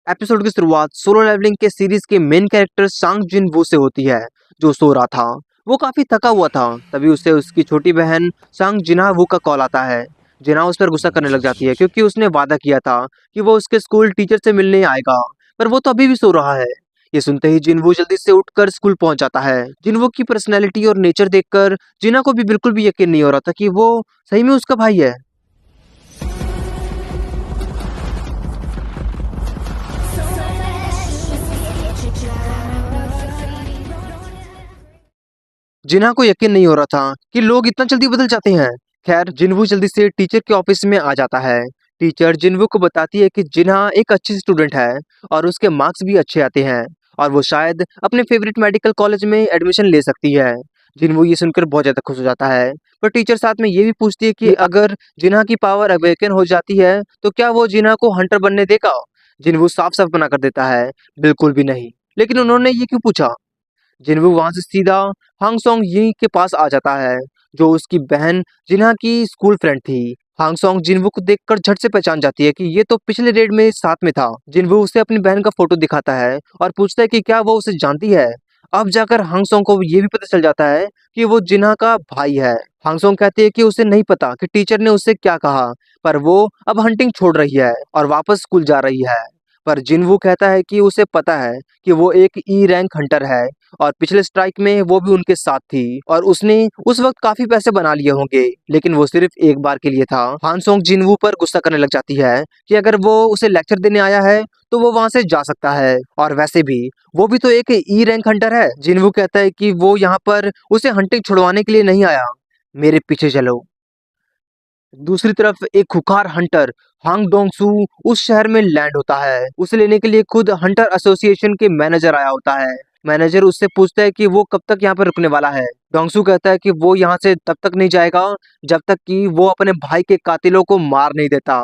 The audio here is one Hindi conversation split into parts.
एपिसोड की शुरुआत सोलो लेवलिंग के सीरीज के मेन कैरेक्टर सांग जिन वू से होती है, जो सो रहा था। वो काफी थका हुआ था। तभी उसे उसकी छोटी बहन सांग जिना वू का कॉल आता है। जिना उस पर गुस्सा करने लग जाती है क्योंकि उसने वादा किया था कि वो उसके स्कूल टीचर से मिलने आएगा, पर वो तो अभी भी सो रहा है। ये सुनते ही जिनवू जल्दी से उठकर स्कूल पहुंच जाता है। जिनवू की पर्सनैलिटी और नेचर देखकर जिना को भी बिल्कुल भी यकीन नहीं हो रहा था कि वो सही में उसका भाई है। जिन्हा को यकीन नहीं हो रहा था कि लोग इतना जल्दी बदल जाते हैं। खैर, जिन्वू जल्दी से टीचर के ऑफिस में आ जाता है। टीचर जिन्वू को बताती है कि जिन्हा एक अच्छी स्टूडेंट है और उसके मार्क्स भी अच्छे आते हैं और वो शायद अपने फेवरेट मेडिकल कॉलेज में एडमिशन ले सकती है। जिन्वू ये सुनकर बहुत ज्यादा खुश हो जाता है। पर टीचर साथ में ये भी पूछती है कि अगर जिन्हा की पावर अवेकन हो जाती है तो क्या वो जिन्हा को हंटर बनने देगा। जिन्वू साफ साफ मना कर देता है, बिल्कुल भी नहीं। लेकिन उन्होंने ये क्यों पूछा। जिन्वू वहां से सीधा हांग सोंग यी के पास आ जाता है, जो उसकी बहन जिन्हा की स्कूल फ्रेंड थी। हांग सोंग जिन्वू को देखकर झट से पहचान जाती है कि ये तो पिछले रेड में साथ में था। जिन्वू उसे अपनी बहन का फोटो दिखाता है और पूछता है कि क्या वो उसे जानती है। अब जाकर हांग सोंग को ये भी पता चल जाता है कि वो जिन्हा का भाई है। हांग सोंग कहती है कि उसे नहीं पता कि टीचर ने उससे क्या कहा, पर वो अब हंटिंग छोड़ रही है और वापस स्कूल जा रही है। पर जिनवू कहता है कि उसे पता है कि वो एक ई रैंक हंटर है और पिछले स्ट्राइक में वो भी उनके साथ थी और उसने उस वक्त काफी पैसे बना लिए होंगे, लेकिन वो सिर्फ एक बार के लिए था। हान सोंग जिनवू पर गुस्सा करने लग जाती है कि अगर वो उसे लेक्चर देने आया है तो वो वहां से जा सकता है, और वैसे भी वो भी तो एक ई रैंक हंटर है। जिनवू कहता है कि वो यहाँ पर उसे हंटिंग छुड़वाने के लिए नहीं आया, मेरे पीछे चलो। दूसरी तरफ एक खुखार हंटर हांग डोंग सू उस शहर में लैंड होता है। उसे लेने के लिए खुद हंटर एसोसिएशन के मैनेजर आया होता है। मैनेजर उससे पूछता है कि वो कब तक यहाँ पर रुकने वाला है। डोंगसू कहता है कि वो यहाँ से तब तक नहीं जाएगा जब तक कि वो अपने भाई के कातिलों को मार नहीं देता,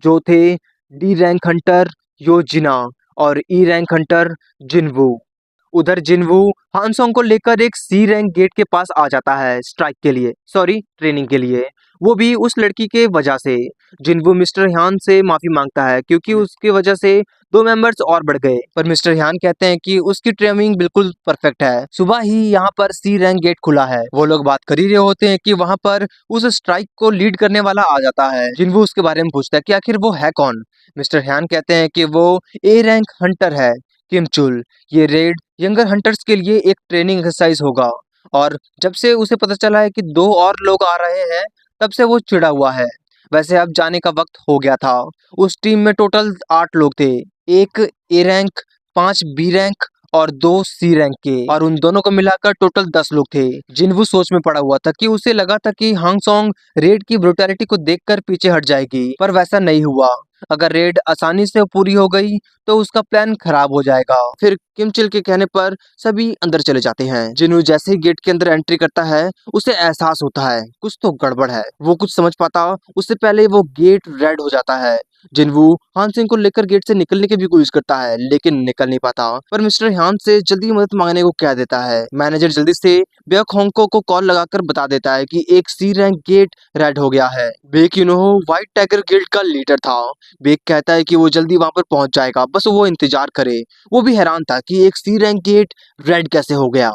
जो थे डी रैंक हंटर यो जिना और ई रैंक हंटर जिनवू। उधर जिनवू हानसोंग को लेकर एक सी रैंक गेट के पास आ जाता है स्ट्राइक के लिए, सॉरी ट्रेनिंग के लिए। वो भी उस लड़की के वजह से। जिनवू मिस्टर ह्यान से माफी मांगता है क्योंकि उसकी वजह से दो मेंबर्स और बढ़ गए, पर मिस्टर ह्यान कहते हैं कि उसकी ट्रेनिंग बिल्कुल परफेक्ट है। सुबह ही यहाँ पर सी रैंक गेट खुला है। वो लोग बात कर ही रहे होते हैं कि वहाँ पर उस स्ट्राइक को लीड करने वाला आ जाता है। जिनवू उसके बारे में पूछता है कि आखिर वो है कौन। मिस्टर ह्यान कहते हैं कि वो ए रैंक हंटर है, किम चुल। ये रेड यंगर हंटर्स के लिए एक ट्रेनिंग एक्सरसाइज होगा, और जब से उसे पता चला है कि दो और लोग आ रहे हैं तब से वो चिढ़ा हुआ है। वैसे अब जाने का वक्त हो गया था। उस टीम में टोटल 8 लोग थे, एक ए रैंक, 5 बी रैंक और 2 सी रैंक के, और उन दोनों को मिलाकर टोटल 10 लोग थे। जिनवू सोच में पड़ा हुआ था कि उसे लगा था कि हांग सोंग रेड की ब्रुटैलिटी को देखकर पीछे हट जाएगी, पर वैसा नहीं हुआ। अगर रेड आसानी से पूरी हो गई तो उसका प्लान खराब हो जाएगा। फिर किम चिल के कहने पर सभी अंदर चले जाते हैं। जिन्हू जैसे ही गेट के अंदर एंट्री करता है उसे एहसास होता है कुछ तो गड़बड़ है। वो कुछ समझ पाता उससे पहले वो गेट रेड हो जाता है। जिनवू हान सिंह को लेकर गेट से निकलने की भी कोशिश करता है, लेकिन निकल नहीं पाता। पर मिस्टर हान से जल्दी मदद मांगने को कह देता है। मैनेजर जल्दी से बेक होंगको को कॉल लगाकर बता देता है कि एक सी रैंक गेट रेड हो गया है। बेक व्हाइट टाइगर गिल्ड का लीडर था। बेक कहता है कि वो जल्दी वहां पर पहुंच जाएगा, बस वो इंतजार करे। वो भी हैरान था कि एक सी रैंक गेट रेड कैसे हो गया।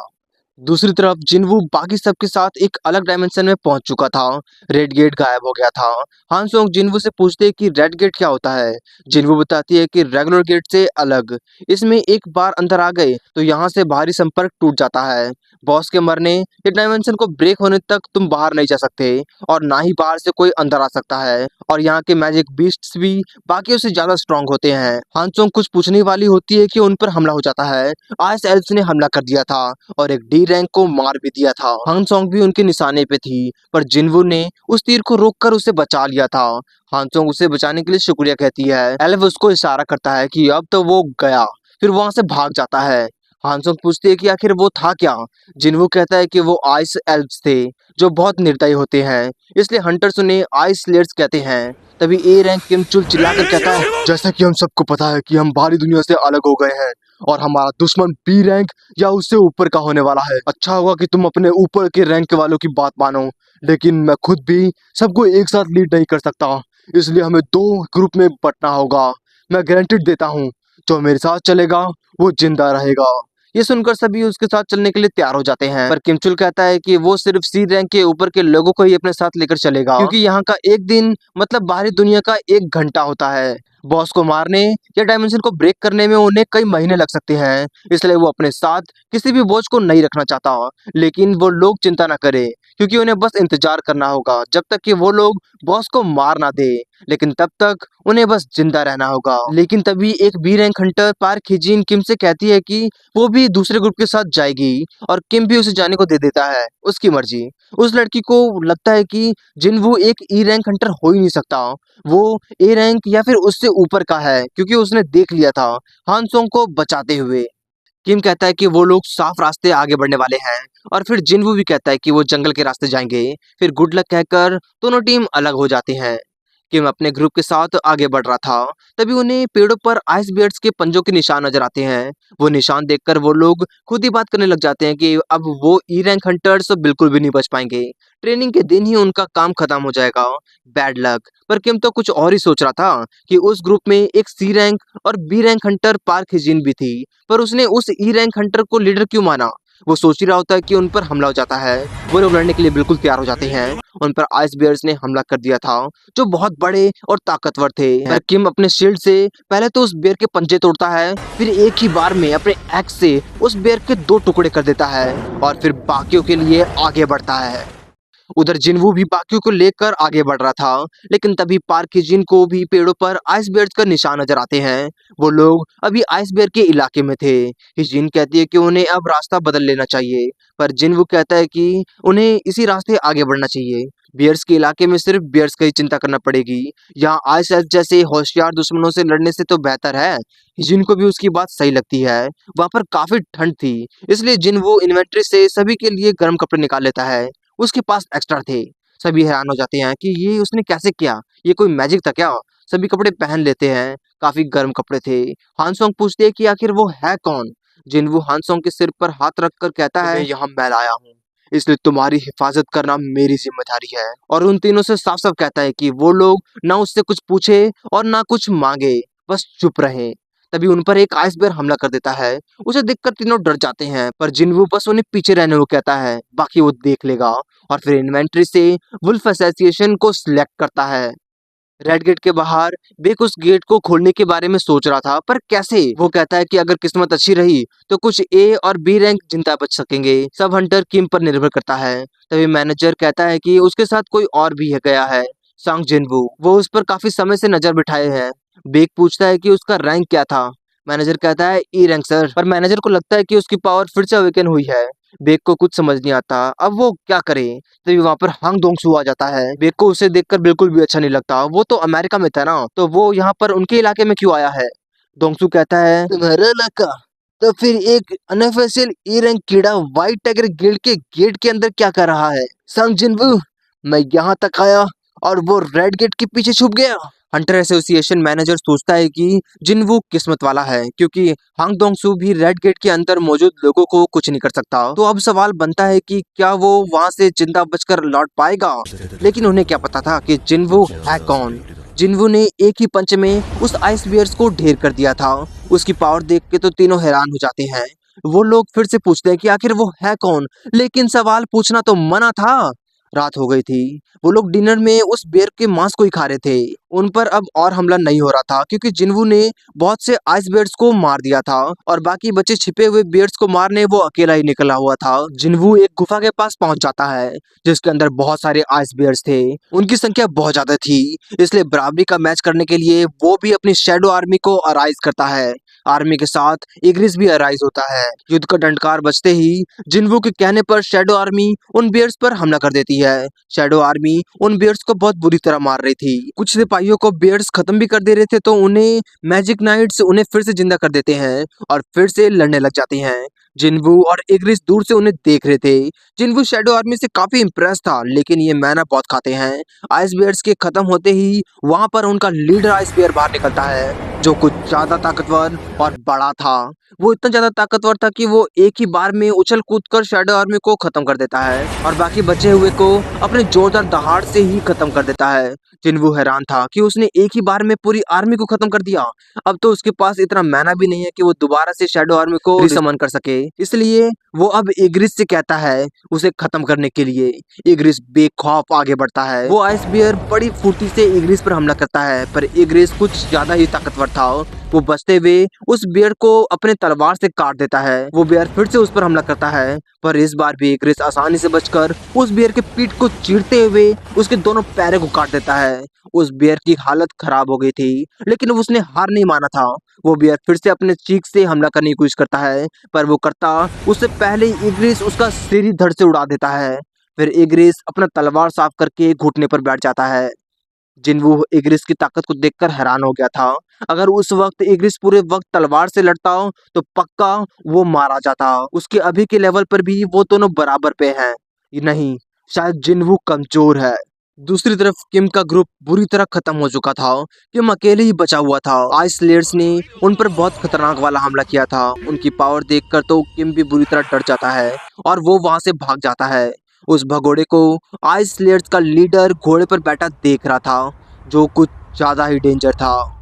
दूसरी तरफ जिनवू बाकी सबके साथ एक अलग डायमेंशन में पहुंच चुका था। रेड गेट गायब हो गया था। हान सोंग जिनवू से पूछते हैं कि रेड गेट क्या होता है। जिनवू बताती है कि रेगुलर गेट से अलग, इसमें एक बार अंदर आ गए तो यहाँ से बाहरी संपर्क टूट जाता है। बॉस के मरने या डायमेंशन को ब्रेक होने तक तुम बाहर नहीं जा सकते, और ना ही बाहर से कोई अंदर आ सकता है। और यहाँ के मैजिक बीस्ट्स भी बाकियों से ज्यादा स्ट्रांग होते हैं। हान सोंग कुछ पूछने वाली होती है कि उन पर हमला हो जाता है। आइस एल्व्स ने हमला कर दिया था और एक डी रैंक को मार भी दिया था। हान सोंग भी उनके निशाने पे थी, पर जिनवू ने उस तीर को रोककर उसे बचा लिया था। हान सोंग उसे बचाने के लिए शुक्रिया कहती है। एल्व उसको इशारा करता है कि अब तो वो गया, फिर वहां से भाग जाता है। हान सोंग पूछती है कि आखिर वो था क्या। जिनवू कहता है कि वो आइस एल्व्स थे, जो बहुत निर्दयी होते हैं, इसलिए हंटर्स उन्हें आइस स्लेयर्स कहते हैं। तभी ए रैंक किम चुल चिल्लाकर कहता है, जैसा कि हम सबको पता है कि हम बाहरी दुनिया से अलग हो गए हैं और हमारा दुश्मन बी रैंक या उससे ऊपर का होने वाला है। अच्छा होगा कि तुम अपने ऊपर के रैंक वालों की बात मानो, लेकिन मैं खुद भी सबको एक साथ लीड नहीं कर सकता, इसलिए हमें 2 ग्रुप में बंटना होगा। मैं गारंटीड देता हूँ जो मेरे साथ चलेगा वो जिंदा रहेगा। ये सुनकर सभी उसके साथ चलने के लिए तैयार हो जाते हैं, पर किमचुल कहता है कि वो सिर्फ सी रैंक के ऊपर के लोगों को ही अपने साथ लेकर चलेगा, क्योंकि यहाँ का एक दिन मतलब बाहरी दुनिया का 1 घंटा होता है। बॉस को मारने या डायमेंशन को ब्रेक करने में उन्हें कई महीने लग सकते हैं, इसलिए वो अपने साथ किसी भी बोझ को नहीं रखना चाहता। लेकिन वो लोग चिंता ना करे, क्योंकि उन्हें बस इंतजार करना होगा जब तक कि वो लोग बॉस को मार ना दे। लेकिन तब तक उन्हें बस जिंदा रहना होगा। लेकिन तभी एक बी रैंक हंटर पार्क हिजिन किम से कहती है कि वो भी दूसरे ग्रुप के साथ जाएगी, और किम भी उसे जाने को दे देता है, उसकी मर्जी। उस लड़की को लगता है कि जिनवू एक ई रैंक हंटर हो ही नहीं सकता, वो ए रैंक या फिर उससे ऊपर का है, क्योंकि उसने देख लिया था हान सोंग को बचाते हुए। किम कहता है कि वो लोग साफ रास्ते आगे बढ़ने वाले हैं, और फिर जिनवू भी कहता है कि वो जंगल के रास्ते जाएंगे। फिर गुड लक कहकर दोनों टीम अलग हो जाती हैं। किम अपने ग्रुप के साथ आगे बढ़ रहा था, तभी उन्हें पेड़ों पर आइस बियर्ड्स के पंजों के निशान नजर आते हैं। वो निशान देखकर वो लोग खुद ही बात करने लग जाते हैं कि अब वो ई रैंक हंटर्स बिल्कुल भी नहीं बच पाएंगे, ट्रेनिंग के दिन ही उनका काम खत्म हो जाएगा। Bad luck. पर किम तो कुछ और ही सोच रहा था कि उस ग्रुप में एक सी रैंक और बी रैंक हंटर पार्क हिजिन भी थी, पर उसने उस ई रैंक हंटर को लीडर क्यों माना। वो सोच ही रहा होता है कि उन पर हमला हो जाता है। वो लोग लड़ने के लिए बिल्कुल तैयार हो जाते हैं। उन पर आइस बियर्स ने हमला कर दिया था, जो बहुत बड़े और ताकतवर थे। पर किम अपने शील्ड से पहले तो उस बेर के पंजे तोड़ता है, फिर एक ही बार में अपने एक्स से उस बेर के 2 टुकड़े कर देता है, और फिर बाकियों के लिए आगे बढ़ता है। उधर जिनवू भी बाकियों को लेकर आगे बढ़ रहा था, लेकिन तभी पार्क की जिन को भी पेड़ों पर आइस बेयर्स का निशान नजर आते हैं। वो लोग अभी आइस बेयर के इलाके में थे। हिजिन कहती है कि उन्हें अब रास्ता बदल लेना चाहिए, पर जिनवू कहता है कि उन्हें इसी रास्ते आगे बढ़ना चाहिए। बियर्स के इलाके में सिर्फ बियर्स की ही चिंता करना पड़ेगी, यहाँ आइस एल्फ जैसे होशियार दुश्मनों से लड़ने से तो बेहतर है। हिजिन को भी उसकी बात सही लगती है। वहां पर काफी ठंड थी, इसलिए जिनवू इन्वेंट्री से सभी के लिए गर्म कपड़े निकाल लेता है। उसके पास एक्स्ट्रा थे। सभी हैरान हो जाते हैं कि ये उसने कैसे किया, ये कोई मैजिक था क्या। सभी कपड़े पहन लेते हैं, काफी गर्म कपड़े थे। हानसोंग पूछते हैं कि आखिर वो है कौन। जिनवू हानसोंग के सिर पर हाथ रखकर कहता है, यहाँ मैं लाया हूँ, इसलिए तुम्हारी हिफाजत करना मेरी जिम्मेदारी है। और उन तीनों से साफ साफ कहता है कि वो लोग ना उससे कुछ पूछे और ना कुछ मांगे, बस चुप रहे। तभी उन पर एक आइसबेयर हमला कर देता है। उसे देखकर तीनों डर जाते हैं, पर जिनवू बस उन्हें पीछे रहने को कहता है, बाकी वो देख लेगा। और फिर इन्वेंट्री से वुल्फ एसोसिएशन को सिलेक्ट करता है। रेड गेट के बाहर बेक उस गेट को खोलने के बारे में सोच रहा था, पर कैसे। वो कहता है कि अगर किस्मत अच्छी रही तो कुछ ए और बी रैंक जिंदा बच सकेंगे। सब हंटर किम पर निर्भर करता है। तभी मैनेजर कहता है कि उसके साथ कोई और भी है गया है, सांग जिनवू। वो उस पर काफी समय से नजर बिठाए हैं। बेक पूछता है कि उसका रैंक क्या था। मैनेजर कहता है ई रैंक सर। पर मैनेजर को लगता है कि उसकी पावर फिर से अवेकन हुई है। बेक को कुछ समझ नहीं आता, अब वो क्या करे। तभी वहां पर हांग दोंगसू आ जाता है। बेक को उसे देखकर बिल्कुल भी अच्छा नहीं लगता। वो तो अमेरिका में था ना, तो वो यहाँ पर उनके इलाके में क्यों आया है। दोंगसू कहता है, तुम्हारा इलाका, तो फिर एक अनऑफिशियल ई रैंक कीड़ा व्हाइट टाइगर गिल्ड के गेट के अंदर क्या कर रहा है। संग जिनवू, मैं यहाँ तक आया और वो रेड गेट के पीछे छुप गया। हंटर एसोसिएशन मैनेजर सोचता है कि जिनवू किस्मत वाला है, क्योंकि हांग दोंगसू भी रेड गेट के अंदर मौजूद लोगों को कुछ नहीं कर सकता। तो अब सवाल बनता है कि क्या वो वहां से जिंदा बचकर लौट पाएगा। लेकिन उन्हें क्या पता था कि जिनवू है कौन। जिनवू ने एक ही पंच में उस आइस बियर्स को ढेर कर दिया था। उसकी पावर देख के तो तीनों हैरान हो जाते हैं। वो लोग फिर से पूछते हैं कि आखिर वो है कौन, लेकिन सवाल पूछना तो मना था। रात हो गई थी। वो लोग डिनर में उस बेर के मांस को ही खा रहे थे। उन पर अब और हमला नहीं हो रहा था, क्योंकि जिनवू ने बहुत से आइस बेयर्स को मार दिया था, और बाकी बचे छिपे हुए बेयर्स को मारने वो अकेला ही निकला हुआ था। जिनवू एक गुफा के पास पहुंच जाता है, जिसके अंदर बहुत सारे आइस बेयर्स थे। उनकी संख्या बहुत ज्यादा थी, इसलिए बराबरी का मैच करने के लिए वो भी अपनी शैडो आर्मी को अराइज करता है। आर्मी के साथ इग्रिस भी अराइज होता है। युद्ध का डंडकार बजते ही जिनवू के कहने पर शैडो आर्मी उन बेयर्स पर हमला कर देती है। शैडो आर्मी उन बेयर्स को बहुत बुरी तरह मार रही थी। कुछ सिपाहियों को बेयर्स खत्म भी कर दे रहे थे, तो उन्हें मैजिक नाइट्स उन्हें फिर से जिंदा कर देते हैं और फिर से लड़ने लग जाते हैं। जिनवू और इग्रिस दूर से उन्हें देख रहे थे। जिनवू शैडो आर्मी से काफी इंप्रेस था, लेकिन ये मैना बहुत खाते हैं। आइस बेयर्स के खत्म होते ही वहां पर उनका लीडर आइस बेयर बाहर निकलता है। जो कुछ ज्यादा ताकतवर और बड़ा था। वो इतना ज्यादा ताकतवर था कि वो एक ही बार में उछल कूद कर शैडो आर्मी को खत्म कर देता है और बाकी बचे हुए को अपने जोरदार दहाड़ से ही खत्म कर देता है। जिन्वू हैरान था कि उसने एक ही बार में पूरी आर्मी को खत्म कर दिया। अब तो उसके पास इतना मैना भी नहीं है कि वो दोबारा से शैडो आर्मी को रिसमन कर सके, इसलिए वो अब इग्रिस से कहता है उसे खत्म करने के लिए। इग्रिस बेखौफ आगे बढ़ता है। वो आइस बियर बड़ी फुर्ती से इग्रिस पर हमला करता है, पर इग्रिस कुछ ज्यादा ही ताकतवर था। वो बचते हुए उस बियर को अपने तलवार से काट देता है। वो बियर फिर से उस पर हमला करता है, पर इस बार भी इग्रिस आसानी से बचकर उस बियर के पीठ को चीरते हुए उसके दोनों पैरों को काट देता है। उस बियर की हालत खराब हो गई थी, लेकिन उसने हार नहीं माना था। वो बियर फिर से अपने चीख से हमला करने की कोशिश करता है, पर वो करता उससे पहले ही इग्रिस उसका सिर ही धड़ से उड़ा देता है। फिर इग्रिस अपना तलवार साफ करके घुटने पर बैठ जाता है। जिन्वू इग्रिस की ताकत को देखकर हैरान हो गया था। अगर उस वक्त इग्रिस पूरे वक्त तलवार से लड़ता तो पक्का वो मारा जाता। उसके अभी के लेवल पर भी वो दोनों बराबर पे हैं। नहीं, शायद जिन्वू कमजोर है। दूसरी तरफ किम का ग्रुप बुरी तरह खत्म हो चुका था। किम अकेले ही बचा हुआ था। आइस स्लेयर्स ने उन पर बहुत खतरनाक वाला हमला किया था। उनकी पावर देखकर तो किम भी बुरी तरह डर जाता है और वो वहां से भाग जाता है। उस भगोड़े को आइस स्लेयर्स का लीडर घोड़े पर बैठा देख रहा था, जो कुछ ज्यादा ही डेंजर था।